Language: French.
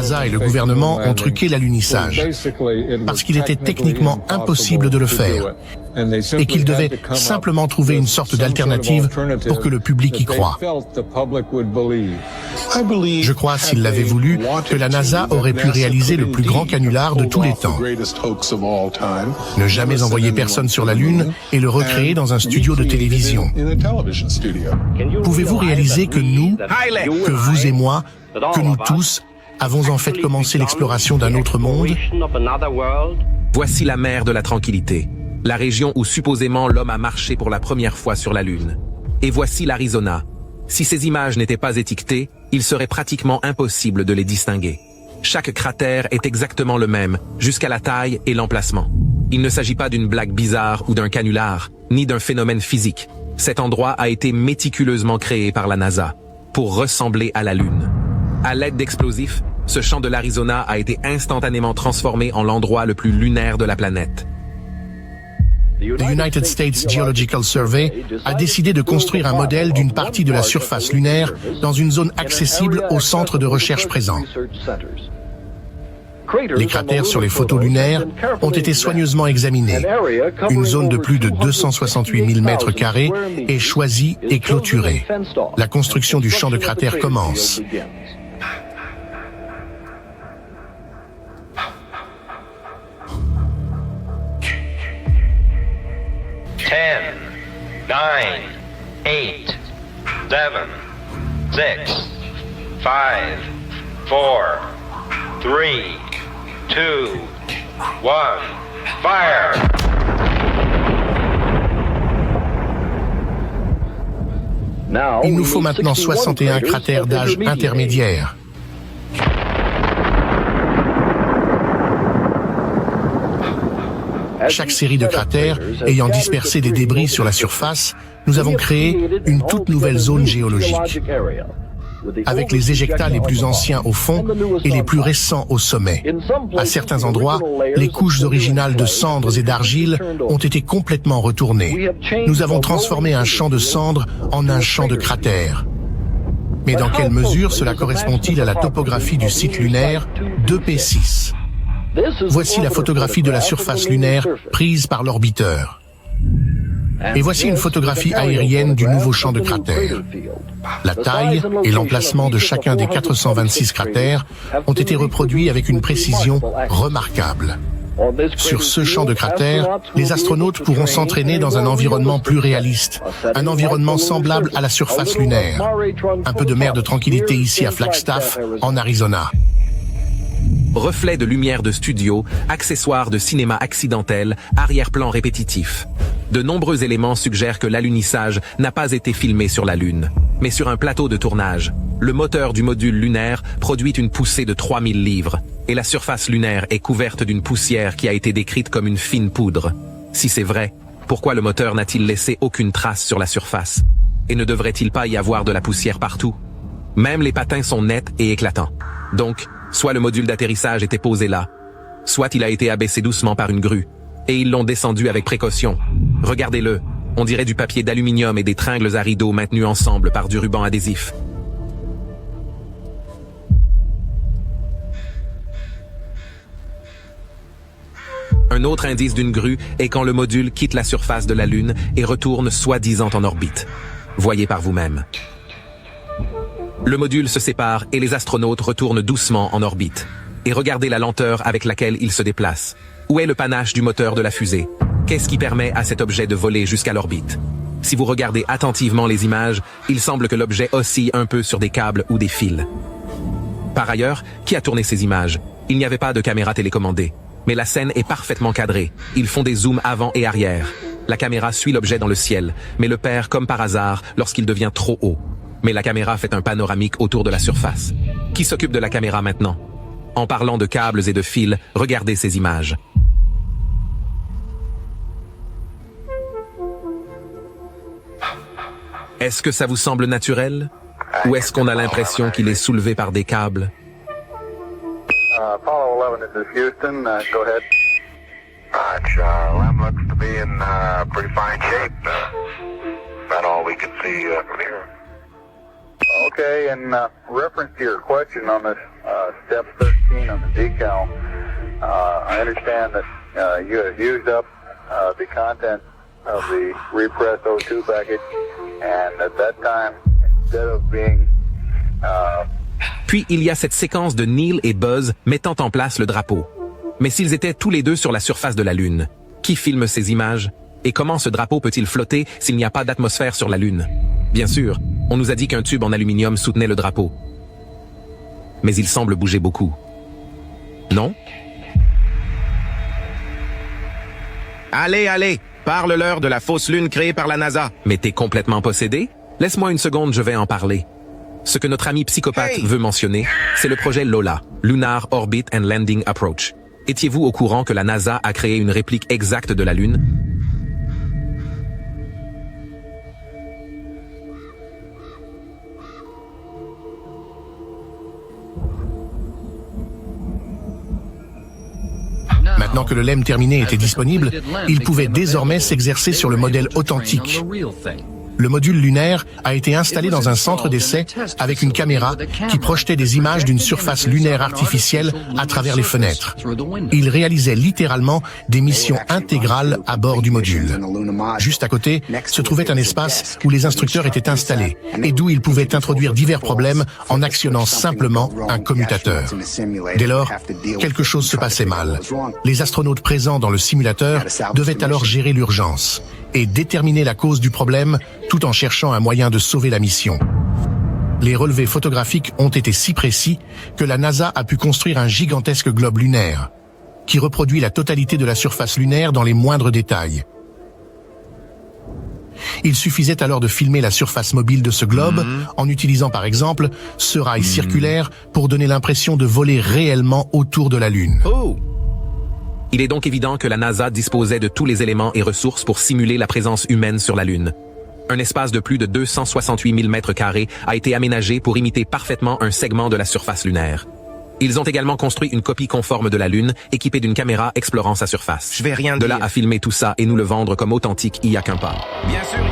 NASA et le gouvernement ont truqué l'alunissage, parce qu'il était techniquement impossible de le faire, et qu'ils devaient simplement trouver une sorte d'alternative pour que le public y croie. Je crois, s'il l'avait voulu, que la NASA aurait pu réaliser le plus grand canular de tous les temps. Ne jamais envoyer personne sur la Lune et le recréer dans un studio de télévision. Pouvez-vous réaliser que nous, que vous et moi, que nous tous, avons en fait commencé l'exploration d'un autre monde? Voici la mer de la tranquillité, la région où supposément l'homme a marché pour la première fois sur la Lune. Et voici l'Arizona. Si ces images n'étaient pas étiquetées, il serait pratiquement impossible de les distinguer. Chaque cratère est exactement le même, jusqu'à la taille et l'emplacement. Il ne s'agit pas d'une blague bizarre ou d'un canular, ni d'un phénomène physique. Cet endroit a été méticuleusement créé par la NASA, pour ressembler à la Lune. À l'aide d'explosifs, ce champ de l'Arizona a été instantanément transformé en l'endroit le plus lunaire de la planète. The United States Geological Survey a décidé de construire un modèle d'une partie de la surface lunaire dans une zone accessible au centre de recherche présent. Les cratères sur les photos lunaires ont été soigneusement examinés. Une zone de plus de 268 000 mètres carrés est choisie et clôturée. La construction du champ de cratères commence. 10, 9, 8, 7, 6, 5, 4, 3, 2, 1, fire! Il nous faut maintenant 61 cratères d'âge intermédiaire. Chaque série de cratères ayant dispersé des débris sur la surface, nous avons créé une toute nouvelle zone géologique, avec les éjectats les plus anciens au fond et les plus récents au sommet. À certains endroits, les couches originales de cendres et d'argile ont été complètement retournées. Nous avons transformé un champ de cendres en un champ de cratères. Mais dans quelle mesure cela correspond-il à la topographie du site lunaire 2P6 ? Voici la photographie de la surface lunaire prise par l'orbiteur. Et voici une photographie aérienne du nouveau champ de cratères. La taille et l'emplacement de chacun des 426 cratères ont été reproduits avec une précision remarquable. Sur ce champ de cratères, les astronautes pourront s'entraîner dans un environnement plus réaliste, un environnement semblable à la surface lunaire. Un peu de mer de tranquillité ici à Flagstaff, en Arizona. Reflets de lumière de studio, accessoires de cinéma accidentel, arrière-plan répétitif. De nombreux éléments suggèrent que l'alunissage n'a pas été filmé sur la Lune, mais sur un plateau de tournage. Le moteur du module lunaire produit une poussée de 3000 livres, et la surface lunaire est couverte d'une poussière qui a été décrite comme une fine poudre. Si c'est vrai, pourquoi le moteur n'a-t-il laissé aucune trace sur la surface? Et ne devrait-il pas y avoir de la poussière partout? Même les patins sont nets et éclatants. Donc, soit le module d'atterrissage était posé là, soit il a été abaissé doucement par une grue, et ils l'ont descendu avec précaution. Regardez-le, on dirait du papier d'aluminium et des tringles à rideaux maintenus ensemble par du ruban adhésif. Un autre indice d'une grue est quand le module quitte la surface de la Lune et retourne soi-disant en orbite. Voyez par vous-même. Le module se sépare et les astronautes retournent doucement en orbite. Et regardez la lenteur avec laquelle ils se déplacent. Où est le panache du moteur de la fusée? Qu'est-ce qui permet à cet objet de voler jusqu'à l'orbite? Si vous regardez attentivement les images, il semble que l'objet oscille un peu sur des câbles ou des fils. Par ailleurs, qui a tourné ces images? Il n'y avait pas de caméra télécommandée. Mais la scène est parfaitement cadrée. Ils font des zooms avant et arrière. La caméra suit l'objet dans le ciel, mais le perd comme par hasard lorsqu'il devient trop haut. Mais la caméra fait un panoramique autour de la surface. Qui s'occupe de la caméra maintenant? En parlant de câbles et de fils, regardez ces images. Est-ce que ça vous semble naturel? Ou est-ce qu'on a l'impression qu'il est soulevé par des câbles? Apollo 11, this is Houston. Go ahead. LEM looks to be in pretty fine shape. About all we can see from here. Okay, and reference to your question on this step 13 on the decal. I understand that you have used up the content of the repressed O2 package, and at that time, instead of being Puis il y a cette séquence de Neil et Buzz mettant en place le drapeau. Mais s'ils étaient tous les deux sur la surface de la Lune, qui filme ces images? Et comment ce drapeau peut-il flotter s'il n'y a pas d'atmosphère sur la Lune? Bien sûr, on nous a dit qu'un tube en aluminium soutenait le drapeau. Mais il semble bouger beaucoup. Non? Allez, parle-leur de la fausse Lune créée par la NASA. Mais t'es complètement possédé? Laisse-moi une seconde, je vais en parler. Ce que notre ami psychopathe veut mentionner, c'est le projet LOLA, Lunar Orbit and Landing Approach. Étiez-vous au courant que la NASA a créé une réplique exacte de la Lune? Maintenant que le LEM terminé était disponible, il pouvait désormais s'exercer sur le modèle authentique. Le module lunaire a été installé dans un centre d'essai avec une caméra qui projetait des images d'une surface lunaire artificielle à travers les fenêtres. Il réalisait littéralement des missions intégrales à bord du module. Juste à côté se trouvait un espace où les instructeurs étaient installés et d'où ils pouvaient introduire divers problèmes en actionnant simplement un commutateur. Dès lors, quelque chose se passait mal. Les astronautes présents dans le simulateur devaient alors gérer l'urgence et déterminer la cause du problème tout en cherchant un moyen de sauver la mission. Les relevés photographiques ont été si précis que la NASA a pu construire un gigantesque globe lunaire qui reproduit la totalité de la surface lunaire dans les moindres détails. Il suffisait alors de filmer la surface mobile de ce globe en utilisant par exemple ce rail circulaire pour donner l'impression de voler réellement autour de la Lune. Oh! Il est donc évident que la NASA disposait de tous les éléments et ressources pour simuler la présence humaine sur la Lune. Un espace de plus de 268 000 mètres carrés a été aménagé pour imiter parfaitement un segment de la surface lunaire. Ils ont également construit une copie conforme de la Lune, équipée d'une caméra explorant sa surface. Je vais rien de dire. là à filmer tout ça et nous le vendre comme authentique, il y a qu'un pas. Bien sûr,